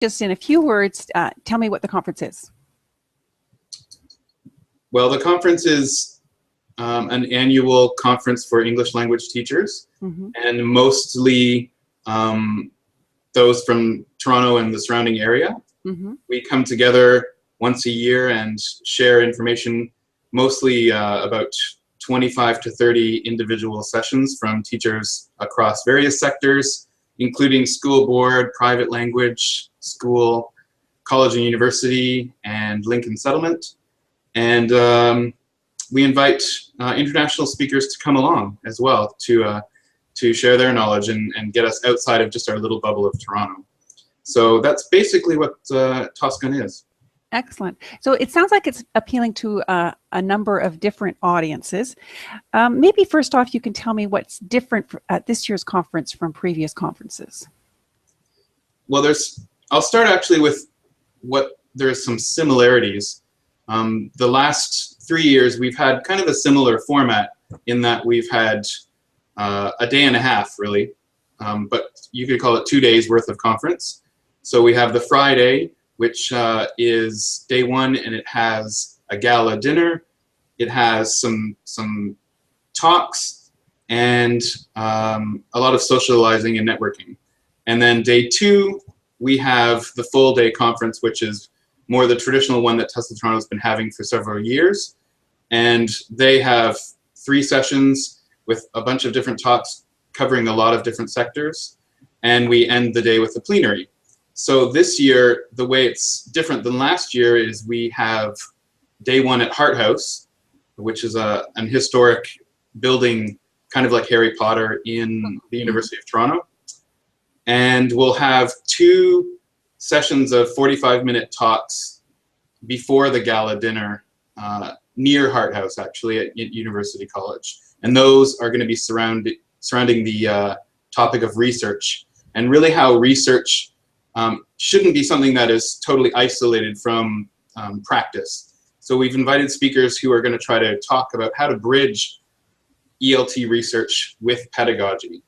just in a few words, tell me what the conference is. Well, the conference is an annual conference for English language teachers, and mostly those from Toronto and the surrounding area. We come together once a year and share information, mostly about 25 to 30 individual sessions from teachers across various sectors, including school board, private language, school, college and university, and Lincoln Settlement. And we invite international speakers to come along as well to share their knowledge and get us outside of just our little bubble of Toronto. So that's basically what TOSCON is. Excellent. So it sounds like it's appealing to a number of different audiences. Maybe first off, you can tell me what's different at this year's conference from previous conferences. Well, I'll start actually with there's some similarities. The last 3 years, we've had kind of a similar format in that we've had a day and a half, really, but you could call it 2 days worth of conference. So we have the Friday, which is day one, and it has a gala dinner. It has some talks and a lot of socializing and networking. And then day two, we have the full day conference, which is more the traditional one that TESL Toronto has been having for several years. And they have 3 sessions with a bunch of different talks covering a lot of different sectors. And we end the day with a plenary. So this year, the way it's different than last year is we have day one at Hart House, which is an historic building, kind of like Harry Potter in the University of Toronto. And we'll have 2 sessions of 45-minute talks before the gala dinner near Hart House, actually, at University College. And those are going to be surrounding the topic of research, and really how research shouldn't be something that is totally isolated from practice. So we've invited speakers who are going to try to talk about how to bridge ELT research with pedagogy.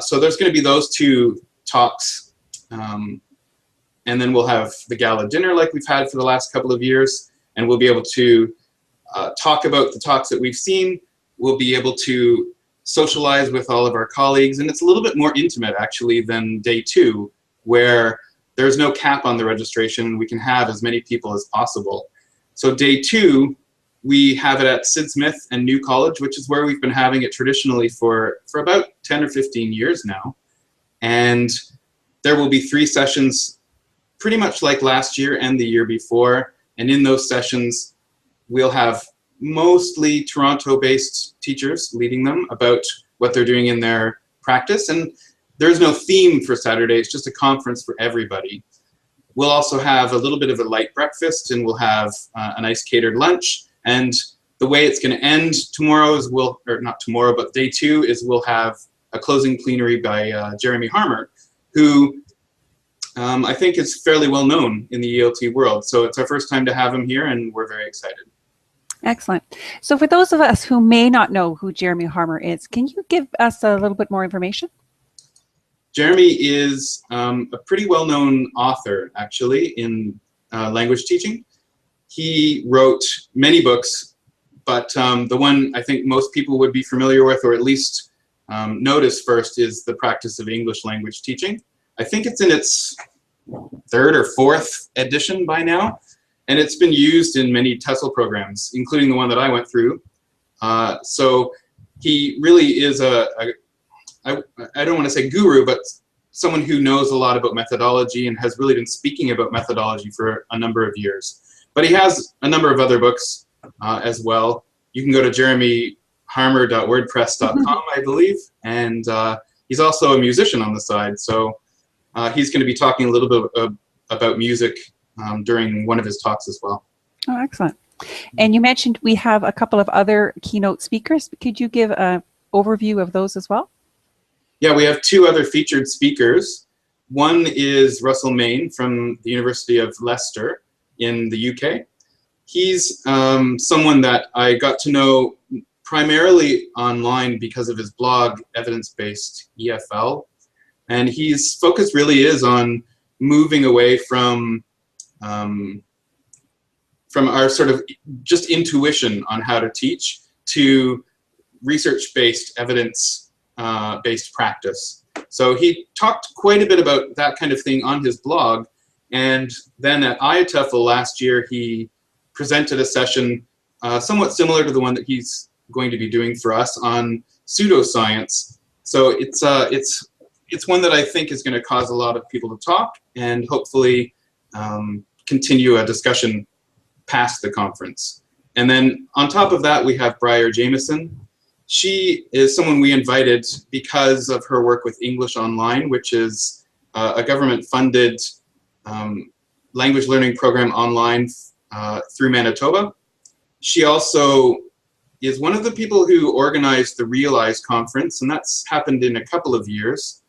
So there's going to be those 2 talks, and then we'll have the gala dinner like we've had for the last couple of years, and we'll be able to talk about the talks that we've seen. We'll be able to socialize with all of our colleagues, and it's a little bit more intimate actually than day 2, where there's no cap on the registration. We can have as many people as possible. So day 2, we have it at Sid Smith and New College, which is where we've been having it traditionally for about 10 or 15 years now. And there will be 3 sessions pretty much like last year and the year before. And in those sessions, we'll have mostly Toronto-based teachers leading them about what they're doing in their practice. And there's no theme for Saturday, it's just a conference for everybody. We'll also have a little bit of a light breakfast, and we'll have a nice catered lunch. And the way it's going to end tomorrow is or not tomorrow, but day 2 is we'll have a closing plenary by Jeremy Harmer, who I think is fairly well known in the ELT world. So it's our first time to have him here, and we're very excited. Excellent. So for those of us who may not know who Jeremy Harmer is, can you give us a little bit more information? Jeremy is a pretty well-known author, actually, in language teaching. He wrote many books, but the one I think most people would be familiar with, or at least notice first, is The Practice of English Language Teaching. I think it's in its 3rd or 4th edition by now, and it's been used in many TESL programs, including the one that I went through. So he really is I don't want to say guru, but someone who knows a lot about methodology and has really been speaking about methodology for a number of years. But he has a number of other books as well. You can go to jeremyharmer.wordpress.com, I believe, and he's also a musician on the side. So he's going to be talking a little bit about music during one of his talks as well. Oh, excellent. And you mentioned we have a couple of other keynote speakers. Could you give an overview of those as well? Yeah, we have 2 other featured speakers. One is Russell Main from the University of Leicester in the UK. He's someone that I got to know primarily online because of his blog, Evidence-Based EFL. And his focus really is on moving away from our sort of just intuition on how to teach to research-based, evidence-based practice. So he talked quite a bit about that kind of thing on his blog. And then at TESL last year, he presented a session somewhat similar to the one that he's going to be doing for us on pseudoscience. So it's one that I think is going to cause a lot of people to talk and hopefully continue a discussion past the conference. And then on top of that, we have Briar Jameson. She is someone we invited because of her work with English Online, which is a government-funded language learning program online through Manitoba. She also is one of the people who organized the Realize conference, and that's happened in a couple of years.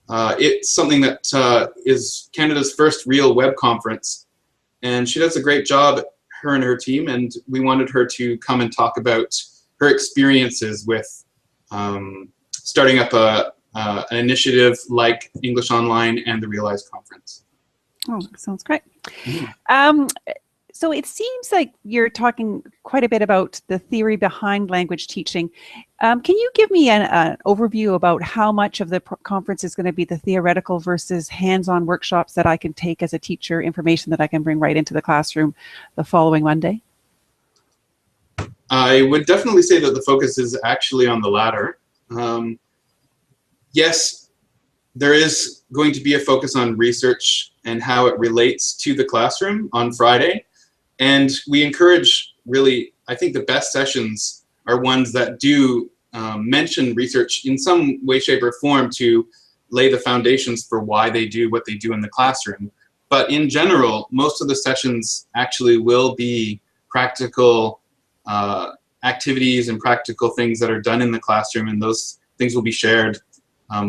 It's something that is Canada's first real web conference, and she does a great job, her and her team, and we wanted her to come and talk about her experiences with starting up an initiative like English Online and the Realize conference. Oh, sounds great. Mm. So it seems like you're talking quite a bit about the theory behind language teaching. Can you give me an overview about how much of the conference is going to be the theoretical versus hands-on workshops that I can take as a teacher, information that I can bring right into the classroom the following Monday? I would definitely say that the focus is actually on the latter. Yes, there is going to be a focus on research and how it relates to the classroom on Friday. And we encourage, really, I think the best sessions are ones that do mention research in some way, shape, or form to lay the foundations for why they do what they do in the classroom. But in general, most of the sessions actually will be practical activities and practical things that are done in the classroom, and those things will be shared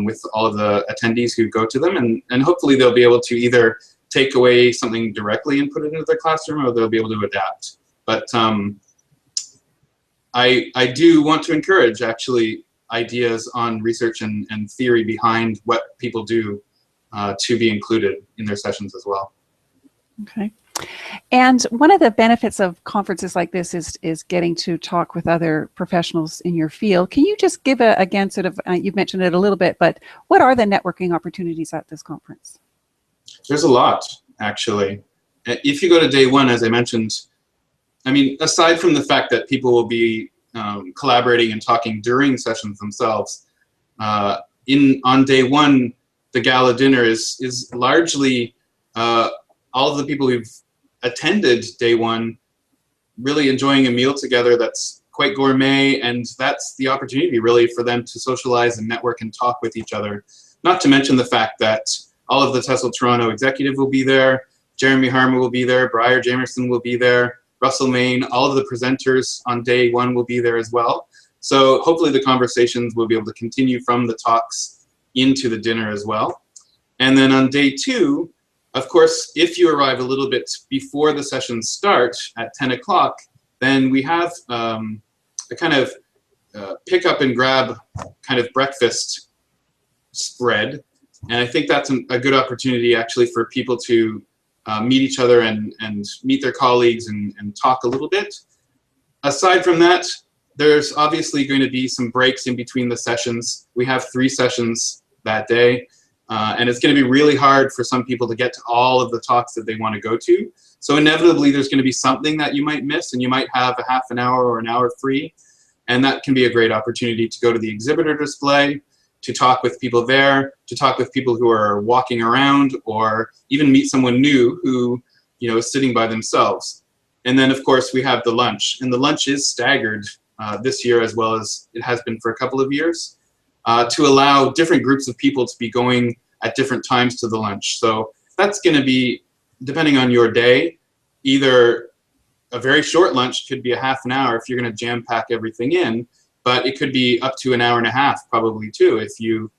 with all of the attendees who go to them, and hopefully they'll be able to either take away something directly and put it into their classroom, or they'll be able to adapt. But I do want to encourage actually ideas on research and theory behind what people do to be included in their sessions as well. Okay. And one of the benefits of conferences like this is getting to talk with other professionals in your field. Can you just give again, sort of, you've mentioned it a little bit, but what are the networking opportunities at this conference? There's a lot, actually. If you go to day one, as I mentioned, I mean, aside from the fact that people will be collaborating and talking during sessions themselves, on day one, the gala dinner is largely all of the people who've attended day one really enjoying a meal together that's quite gourmet, and that's the opportunity really for them to socialize and network and talk with each other. Not to mention the fact that all of the TESL Toronto executive will be there, Jeremy Harmer will be there, Briar Jamerson will be there, Russell Main, all of the presenters on day one will be there as well. So hopefully the conversations will be able to continue from the talks into the dinner as well. And then on day two, of course, if you arrive a little bit before the sessions start at 10 o'clock, then we have a kind of pick up and grab kind of breakfast spread. And I think that's a good opportunity actually for people to meet each other and meet their colleagues and talk a little bit. Aside from that, there's obviously going to be some breaks in between the sessions. We have 3 sessions that day. And it's going to be really hard for some people to get to all of the talks that they want to go to. So inevitably, there's going to be something that you might miss, and you might have a half an hour or an hour free. And that can be a great opportunity to go to the exhibitor display, to talk with people there, to talk with people who are walking around, or even meet someone new who, you know, is sitting by themselves. And then, of course, we have the lunch. And the lunch is staggered this year, as well as it has been for a couple of years, to allow different groups of people to be going at different times to the lunch. So that's going to be, depending on your day, either a very short lunch, could be a half an hour if you're going to jam pack everything in, but it could be up to an hour and a half probably too if you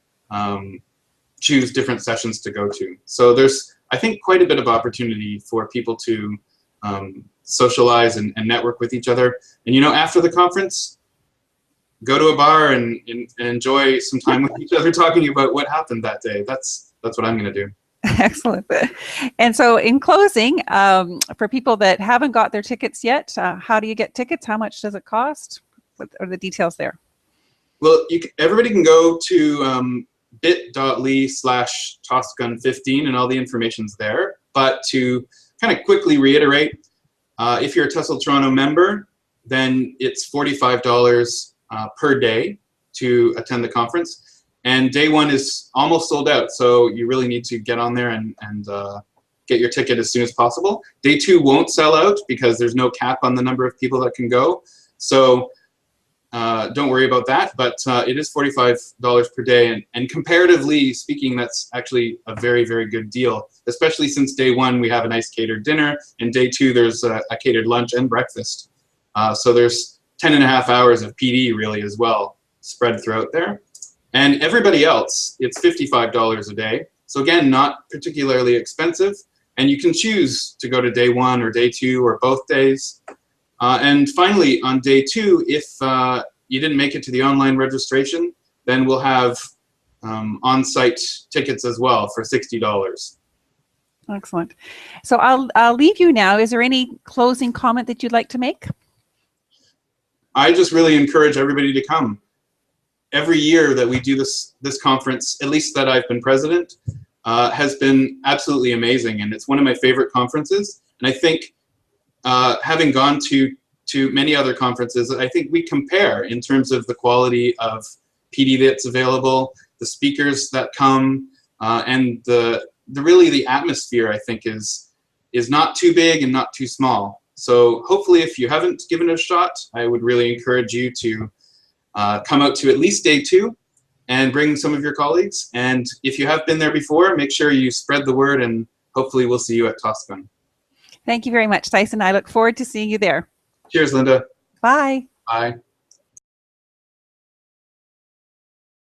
choose different sessions to go to. So there's, I think, quite a bit of opportunity for people to socialize and network with each other. And, you know, after the conference, go to a bar and enjoy some time with each other talking about what happened that day. That's what I'm going to do. Excellent. And so in closing, for people that haven't got their tickets yet, how do you get tickets? How much does it cost? What are the details there? Well, everybody can go to bit.ly/TOSCUN15 and all the information's there. But to kind of quickly reiterate, if you're a TESL Toronto member, then it's $45 per day to attend the conference. And day one is almost sold out, so you really need to get on there and get your ticket as soon as possible. Day two won't sell out because there's no cap on the number of people that can go. So don't worry about that, but it is $45 per day. And comparatively speaking, that's actually a very, very good deal, especially since day one we have a nice catered dinner, and day two there's a catered lunch and breakfast. So there's 10.5 hours of PD really as well spread throughout there. And everybody else, it's $55 a day. So again, not particularly expensive. And you can choose to go to day one or day two or both days. And finally, on day two, if you didn't make it to the online registration, then we'll have on-site tickets as well for $60. Excellent. So I'll leave you now. Is there any closing comment that you'd like to make? I just really encourage everybody to come. Every year that we do this conference, at least that I've been president, has been absolutely amazing, and it's one of my favorite conferences. And I think having gone to many other conferences, I think we compare in terms of the quality of PD that's available, the speakers that come, and really the atmosphere, I think, is not too big and not too small. So hopefully, if you haven't given it a shot, I would really encourage you to come out to at least day two and bring some of your colleagues. And if you have been there before, make sure you spread the word, and hopefully we'll see you at TOSCUN. Thank you very much, Tyson. I look forward to seeing you there. Cheers, Linda. Bye. Bye.